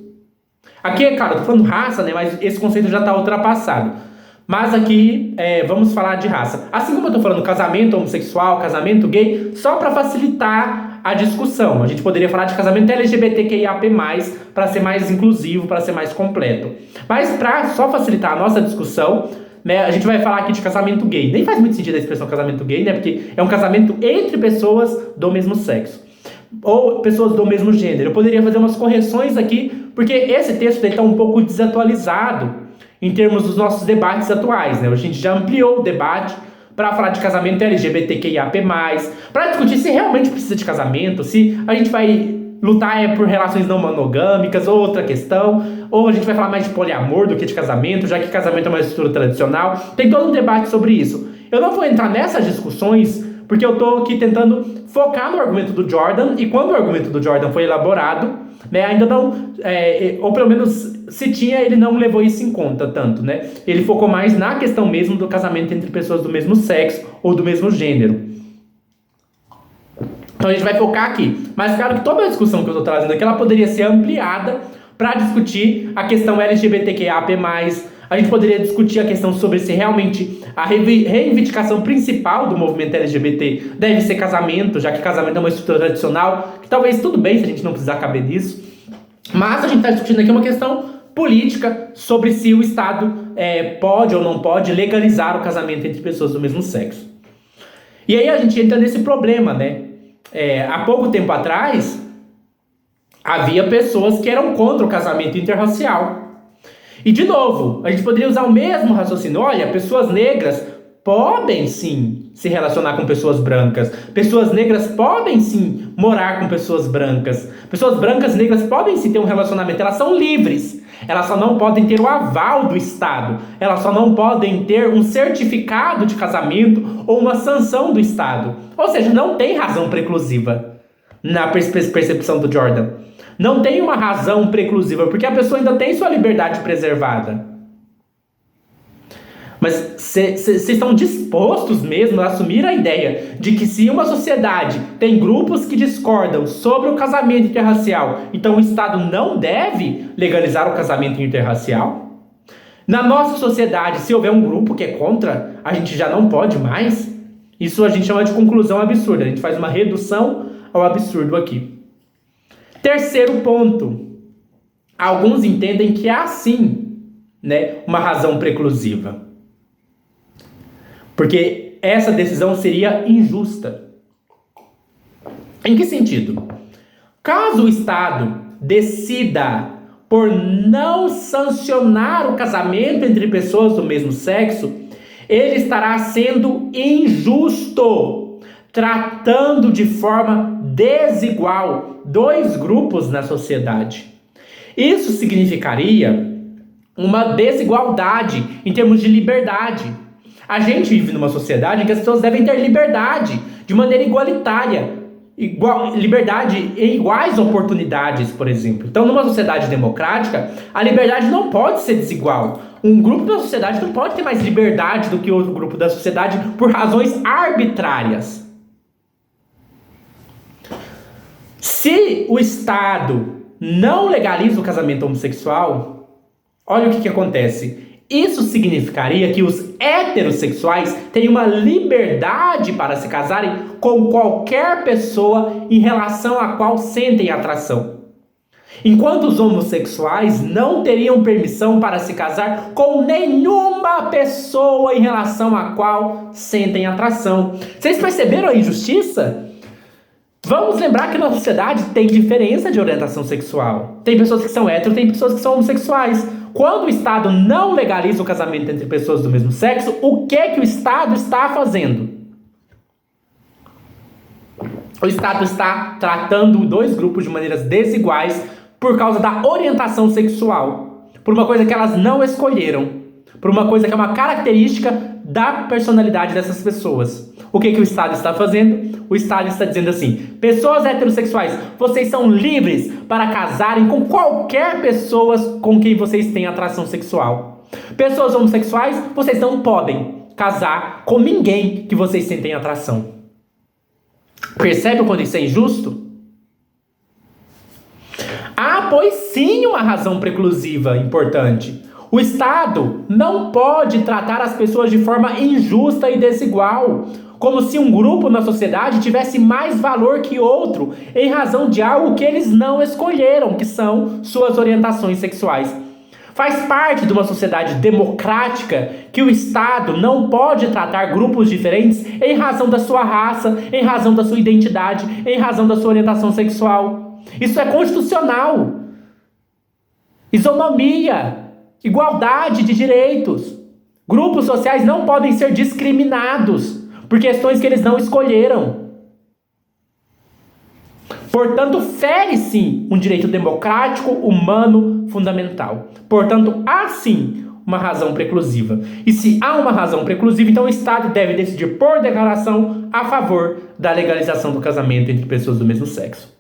Aqui, cara, eu tô falando raça, né? Mas esse conceito já está ultrapassado. Mas aqui, vamos falar de raça. Assim como eu tô falando casamento homossexual, casamento gay, só para facilitar a discussão. A gente poderia falar de casamento LGBTQIAP+, para ser mais inclusivo, para ser mais completo. Mas para só facilitar a nossa discussão, né, a gente vai falar aqui de casamento gay. Nem faz muito sentido a expressão casamento gay, né? Porque é um casamento entre pessoas do mesmo sexo. Ou pessoas do mesmo gênero. Eu poderia fazer umas correções aqui, porque esse texto está um pouco desatualizado em termos dos nossos debates atuais, né? A gente já ampliou o debate para falar de casamento LGBTQIAP+, para discutir se realmente precisa de casamento, se a gente vai lutar por relações não monogâmicas, ou outra questão, ou a gente vai falar mais de poliamor do que de casamento, já que casamento é uma estrutura tradicional. Tem todo um debate sobre isso. Eu não vou entrar nessas discussões, porque eu estou aqui tentando focar no argumento do Jordan, e quando o argumento do Jordan foi elaborado, né, ainda não, ou pelo menos se tinha, ele não levou isso em conta tanto, né? Ele focou mais na questão mesmo do casamento entre pessoas do mesmo sexo ou do mesmo gênero. Então a gente vai focar aqui. Mas claro que toda a discussão que eu estou trazendo aqui, ela poderia ser ampliada para discutir a questão LGBTQIAP+, a gente poderia discutir a questão sobre se realmente a reivindicação principal do movimento LGBT deve ser casamento, já que casamento é uma estrutura tradicional, que talvez tudo bem se a gente não precisar caber nisso. Mas a gente está discutindo aqui uma questão política sobre se o Estado pode ou não pode legalizar o casamento entre pessoas do mesmo sexo. E aí a gente entra nesse problema, né? Há pouco tempo atrás, havia pessoas que eram contra o casamento interracial. E, de novo, a gente poderia usar o mesmo raciocínio. Olha, pessoas negras podem sim se relacionar com pessoas brancas. Pessoas negras podem sim morar com pessoas brancas. Pessoas brancas negras podem sim ter um relacionamento. Elas são livres. Elas só não podem ter o aval do Estado. Elas só não podem ter um certificado de casamento ou uma sanção do Estado. Ou seja, não tem razão preclusiva na percepção do Jordan. Não tem uma razão preclusiva, porque a pessoa ainda tem sua liberdade preservada. Mas vocês estão dispostos mesmo a assumir a ideia de que se uma sociedade tem grupos que discordam sobre o casamento interracial, então o Estado não deve legalizar o casamento interracial? Na nossa sociedade, se houver um grupo que é contra, a gente já não pode mais? Isso a gente chama de conclusão absurda. A gente faz uma redução ao absurdo aqui. Terceiro ponto. Alguns entendem que há sim, uma razão preclusiva. Porque essa decisão seria injusta. Em que sentido? Caso o Estado decida por não sancionar o casamento entre pessoas do mesmo sexo, ele estará sendo injusto, tratando de forma desigual dois grupos na sociedade. Isso significaria uma desigualdade em termos de liberdade. A gente vive numa sociedade em que as pessoas devem ter liberdade de maneira igualitária, liberdade em iguais oportunidades, por exemplo. Então, numa sociedade democrática, a liberdade não pode ser desigual. Um grupo da sociedade não pode ter mais liberdade do que outro grupo da sociedade por razões arbitrárias. Se o Estado não legaliza o casamento homossexual, olha o que acontece. Isso significaria que os heterossexuais têm uma liberdade para se casarem com qualquer pessoa em relação à qual sentem atração. Enquanto os homossexuais não teriam permissão para se casar com nenhuma pessoa em relação à qual sentem atração. Vocês perceberam a injustiça? Vamos lembrar que na sociedade tem diferença de orientação sexual. Tem pessoas que são héteros, tem pessoas que são homossexuais. Quando o Estado não legaliza o casamento entre pessoas do mesmo sexo, o que o Estado está fazendo? O Estado está tratando dois grupos de maneiras desiguais por causa da orientação sexual, por uma coisa que elas não escolheram, por uma coisa que é uma característica da personalidade dessas pessoas. O que o Estado está fazendo? O Estado está dizendo assim: pessoas heterossexuais, vocês são livres para casarem com qualquer pessoa com quem vocês têm atração sexual. Pessoas homossexuais, vocês não podem casar com ninguém que vocês sentem atração. Percebe o quanto isso é injusto? Há, pois sim, uma razão preclusiva importante. O Estado não pode tratar as pessoas de forma injusta e desigual, como se um grupo na sociedade tivesse mais valor que outro, em razão de algo que eles não escolheram, que são suas orientações sexuais. Faz parte de uma sociedade democrática que o Estado não pode tratar grupos diferentes em razão da sua raça, em razão da sua identidade, em razão da sua orientação sexual. Isso é constitucional. Isonomia, igualdade de direitos. Grupos sociais não podem ser discriminados por questões que eles não escolheram. Portanto, fere sim um direito democrático, humano, fundamental. Portanto, há sim uma razão preclusiva. E se há uma razão preclusiva, então o Estado deve decidir por declaração a favor da legalização do casamento entre pessoas do mesmo sexo.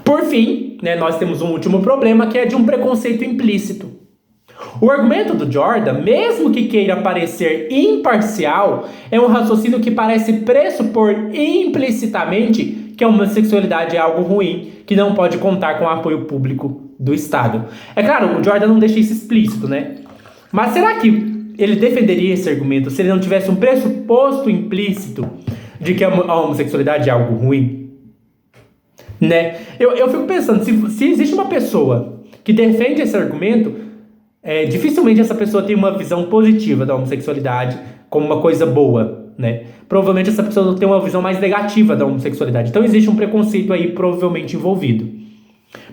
Por fim, nós temos um último problema, que é de um preconceito implícito. O argumento do Jordan, mesmo que queira parecer imparcial, é um raciocínio que parece pressupor implicitamente que a homossexualidade é algo ruim, que não pode contar com o apoio público do Estado. É claro, o Jordan não deixa isso explícito, Mas será que ele defenderia esse argumento se ele não tivesse um pressuposto implícito de que a homossexualidade é algo ruim? Eu fico pensando, se existe uma pessoa que defende esse argumento, dificilmente essa pessoa tem uma visão positiva da homossexualidade como uma coisa boa, Provavelmente essa pessoa tem uma visão mais negativa da homossexualidade. Então existe um preconceito aí provavelmente envolvido.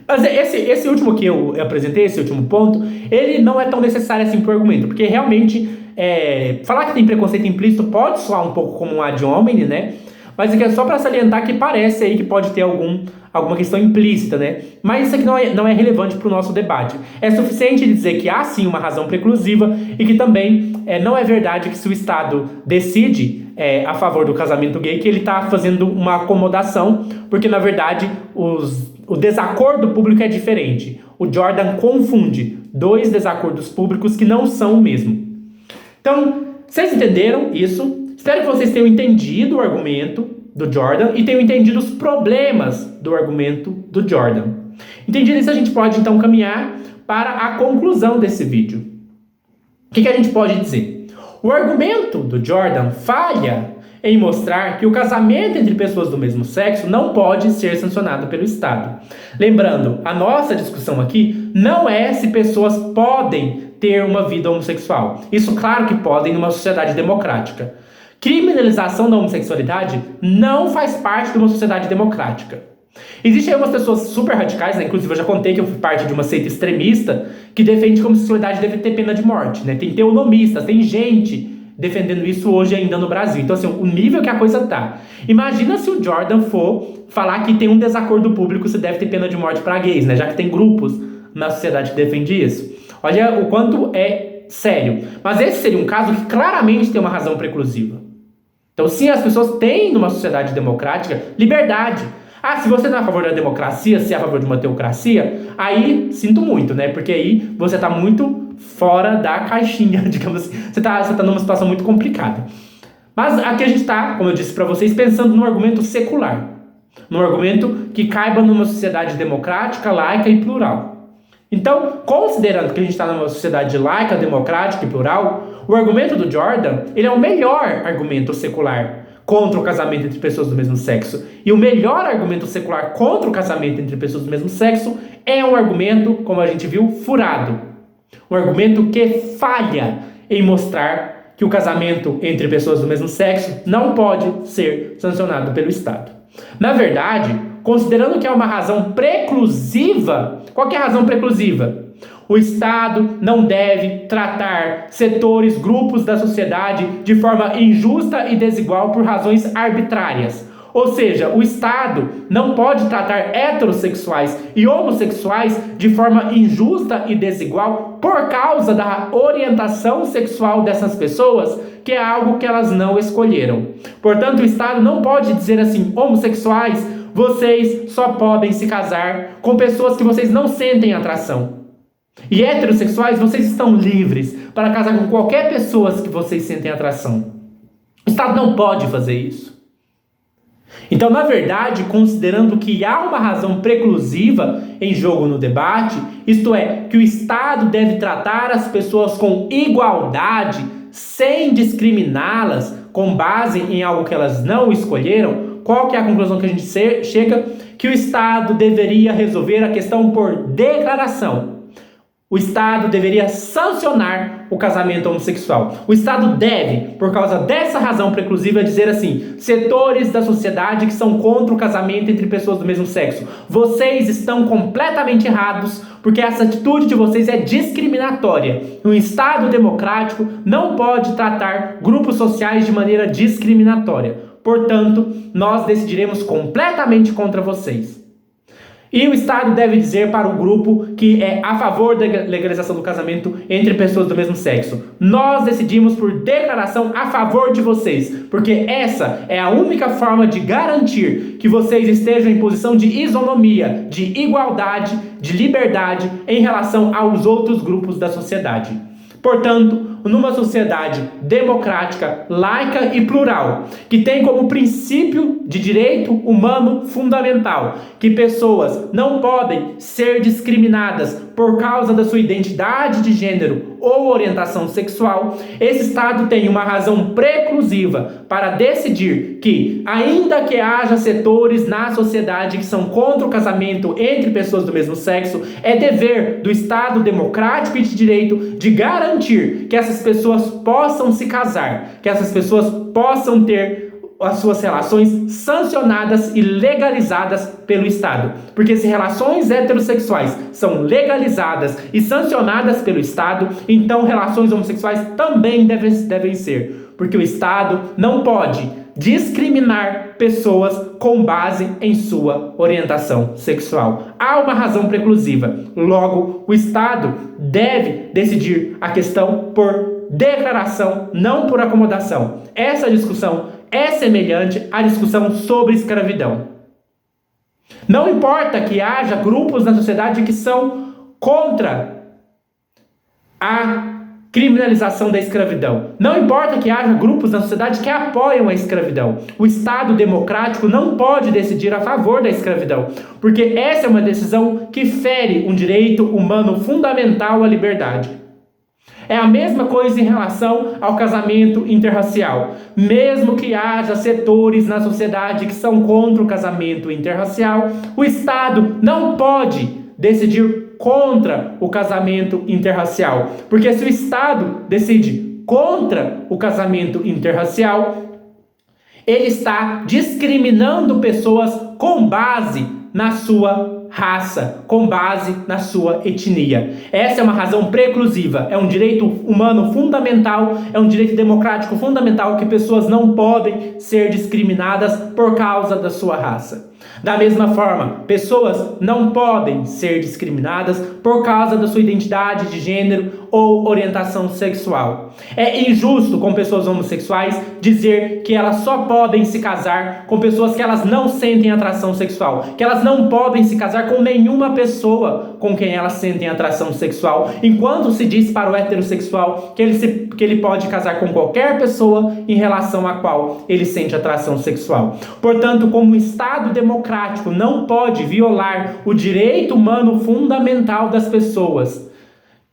Mas esse último que eu apresentei, esse último ponto, ele não é tão necessário assim pro argumento, porque realmente falar que tem preconceito implícito pode soar um pouco como um ad hominem, né? Mas é só para salientar que parece aí que pode ter alguma questão implícita, né? Mas isso aqui não é relevante para o nosso debate. É suficiente dizer que há sim uma razão preclusiva e que também não é verdade que se o Estado decide a favor do casamento gay, que ele está fazendo uma acomodação, porque na verdade o desacordo público é diferente. O Jordan confunde dois desacordos públicos que não são o mesmo. Então, vocês entenderam isso? Espero que vocês tenham entendido o argumento do Jordan e tenham entendido os problemas do argumento do Jordan. Entendido isso, a gente pode então caminhar para a conclusão desse vídeo. O que a gente pode dizer? O argumento do Jordan falha em mostrar que o casamento entre pessoas do mesmo sexo não pode ser sancionado pelo Estado. Lembrando, a nossa discussão aqui não é se pessoas podem ter uma vida homossexual. Isso, claro que podem numa sociedade democrática. Criminalização da homossexualidade não faz parte de uma sociedade democrática. Existem algumas pessoas super radicais, né? Inclusive eu já contei que eu fui parte de uma seita extremista que defende que a homossexualidade deve ter pena de morte, né? Tem teonomistas, tem gente defendendo isso hoje ainda no Brasil. Então, assim, o nível que a coisa tá. Imagina se o Jordan for falar que tem um desacordo público se deve ter pena de morte para gays, né? Já que tem grupos na sociedade que defendem isso. Olha o quanto é sério. Mas esse seria um caso que claramente tem uma razão preclusiva. Então, sim, as pessoas têm, numa sociedade democrática, liberdade. Ah, se você não é a favor da democracia, se é a favor de uma teocracia, aí sinto muito, né? Porque aí você está muito fora da caixinha, digamos assim. Você tá numa situação muito complicada. Mas aqui a gente está, como eu disse para vocês, pensando num argumento secular. Num argumento que caiba numa sociedade democrática, laica e plural. Então, considerando que a gente está numa sociedade laica, democrática e plural, o argumento do Jordan, ele é o melhor argumento secular contra o casamento entre pessoas do mesmo sexo. E o melhor argumento secular contra o casamento entre pessoas do mesmo sexo é um argumento, como a gente viu, furado. Um argumento que falha em mostrar que o casamento entre pessoas do mesmo sexo não pode ser sancionado pelo Estado. Na verdade, considerando que é uma razão preclusiva, qual que é a razão preclusiva? O Estado não deve tratar setores, grupos da sociedade de forma injusta e desigual por razões arbitrárias. Ou seja, o Estado não pode tratar heterossexuais e homossexuais de forma injusta e desigual por causa da orientação sexual dessas pessoas, que é algo que elas não escolheram. Portanto, o Estado não pode dizer assim: homossexuais, vocês só podem se casar com pessoas que vocês não sentem atração. E heterossexuais, vocês estão livres para casar com qualquer pessoa que vocês sentem atração. O Estado não pode fazer isso. Então, na verdade, considerando que há uma razão preclusiva em jogo no debate, isto é, que o Estado deve tratar as pessoas com igualdade, sem discriminá-las com base em algo que elas não escolheram, qual que é a conclusão que a gente chega? Que o Estado deveria resolver a questão por declaração. O Estado deveria sancionar o casamento homossexual. O Estado deve, por causa dessa razão preclusiva, dizer assim: setores da sociedade que são contra o casamento entre pessoas do mesmo sexo, vocês estão completamente errados, porque essa atitude de vocês é discriminatória. Um Estado democrático não pode tratar grupos sociais de maneira discriminatória. Portanto, nós decidiremos completamente contra vocês. E o Estado deve dizer para o grupo que é a favor da legalização do casamento entre pessoas do mesmo sexo: nós decidimos por declaração a favor de vocês, porque essa é a única forma de garantir que vocês estejam em posição de isonomia, de igualdade, de liberdade em relação aos outros grupos da sociedade. Portanto, numa sociedade democrática, laica e plural, que tem como princípio de direito humano fundamental que pessoas não podem ser discriminadas por causa da sua identidade de gênero ou orientação sexual, esse Estado tem uma razão preclusiva para decidir que, ainda que haja setores na sociedade que são contra o casamento entre pessoas do mesmo sexo, é dever do Estado democrático e de direito de garantir que essas pessoas possam se casar, que essas pessoas possam ter as suas relações sancionadas e legalizadas pelo Estado. Porque se relações heterossexuais são legalizadas e sancionadas pelo Estado, então relações homossexuais também devem ser. Porque o Estado não pode discriminar pessoas com base em sua orientação sexual. Há uma razão preclusiva. Logo, o Estado deve decidir a questão por declaração, não por acomodação. Essa discussão é semelhante à discussão sobre escravidão. Não importa que haja grupos na sociedade que são contra a criminalização da escravidão. Não importa que haja grupos na sociedade que apoiam a escravidão. O Estado democrático não pode decidir a favor da escravidão, porque essa é uma decisão que fere um direito humano fundamental à liberdade. É a mesma coisa em relação ao casamento interracial. Mesmo que haja setores na sociedade que são contra o casamento interracial, o Estado não pode decidir contra o casamento interracial. Porque se o Estado decide contra o casamento interracial, ele está discriminando pessoas com base na sua raça, com base na sua etnia. Essa é uma razão preclusiva, é um direito humano fundamental, é um direito democrático fundamental que pessoas não podem ser discriminadas por causa da sua raça. Da mesma forma, pessoas não podem ser discriminadas por causa da sua identidade de gênero ou orientação sexual. É injusto com pessoas homossexuais dizer que elas só podem se casar com pessoas que elas não sentem atração sexual, que elas não podem se casar com nenhuma pessoa com quem elas sentem atração sexual, enquanto se diz para o heterossexual que ele pode casar com qualquer pessoa em relação à qual ele sente atração sexual. Portanto, como o Estado democrático não pode violar o direito humano fundamental das pessoas,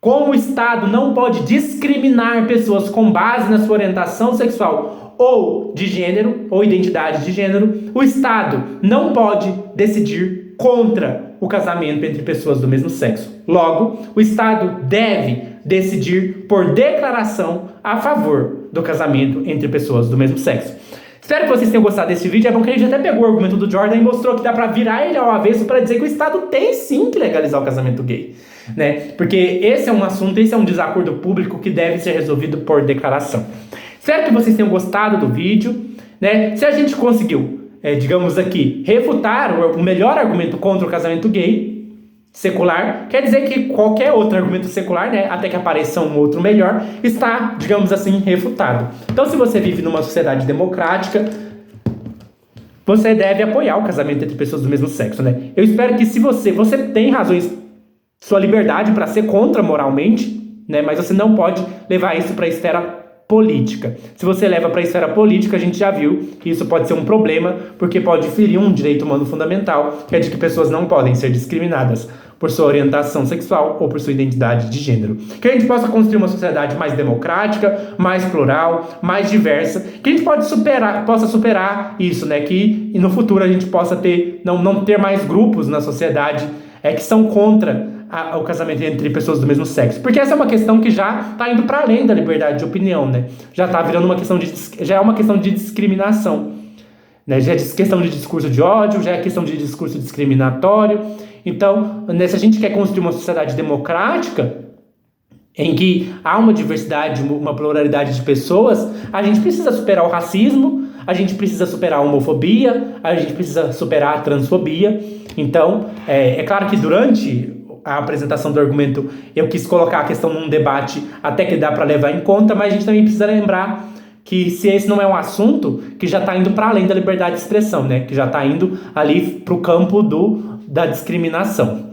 como o Estado não pode discriminar pessoas com base na sua orientação sexual ou de gênero, ou identidade de gênero, o Estado não pode decidir contra o casamento entre pessoas do mesmo sexo. Logo, o Estado deve decidir por declaração a favor do casamento entre pessoas do mesmo sexo. Espero que vocês tenham gostado desse vídeo. É bom que a gente até pegou o argumento do Jordan e mostrou que dá pra virar ele ao avesso para dizer que o Estado tem sim que legalizar o casamento gay, né? Porque esse é um assunto, esse é um desacordo público que deve ser resolvido por declaração. Espero que vocês tenham gostado do vídeo, né? Se a gente conseguiu, digamos aqui, refutar o melhor argumento contra o casamento gay secular, quer dizer que qualquer outro argumento secular, né, até que apareça um outro melhor, está, digamos assim, refutado. Então, se você vive numa sociedade democrática, você deve apoiar o casamento entre pessoas do mesmo sexo, né? Eu espero que se você tem razões, sua liberdade para ser contra moralmente, né, mas você não pode levar isso para a esfera política. Se você leva para a esfera política, a gente já viu que isso pode ser um problema, porque pode ferir um direito humano fundamental, que é de que pessoas não podem ser discriminadas por sua orientação sexual ou por sua identidade de gênero. Que a gente possa construir uma sociedade mais democrática, mais plural, mais diversa, que a gente possa superar isso, né? Que no futuro a gente possa não ter mais grupos na sociedade que são contra o casamento entre pessoas do mesmo sexo. Porque essa é uma questão que já está indo para além da liberdade de opinião, né? Já está virando já é uma questão de discriminação, né? Já é questão de discurso de ódio, já é questão de discurso discriminatório. Então, se a gente quer construir uma sociedade democrática, em que há uma diversidade, uma pluralidade de pessoas, a gente precisa superar o racismo, a gente precisa superar a homofobia, a gente precisa superar a transfobia. Então, é claro que durante a apresentação do argumento eu quis colocar a questão num debate até que dá para levar em conta, mas a gente também precisa lembrar que se esse não é um assunto que já está indo para além da liberdade de expressão, né? Que já está indo ali para o campo da discriminação,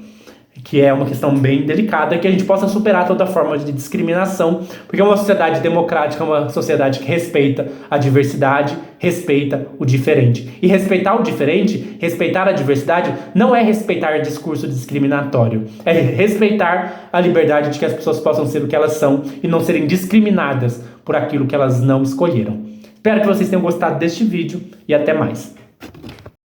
que é uma questão bem delicada, que a gente possa superar toda forma de discriminação, porque uma sociedade democrática é uma sociedade que respeita a diversidade, respeita o diferente. E respeitar o diferente, respeitar a diversidade, não é respeitar discurso discriminatório, é respeitar a liberdade de que as pessoas possam ser o que elas são e não serem discriminadas por aquilo que elas não escolheram. Espero que vocês tenham gostado deste vídeo e até mais.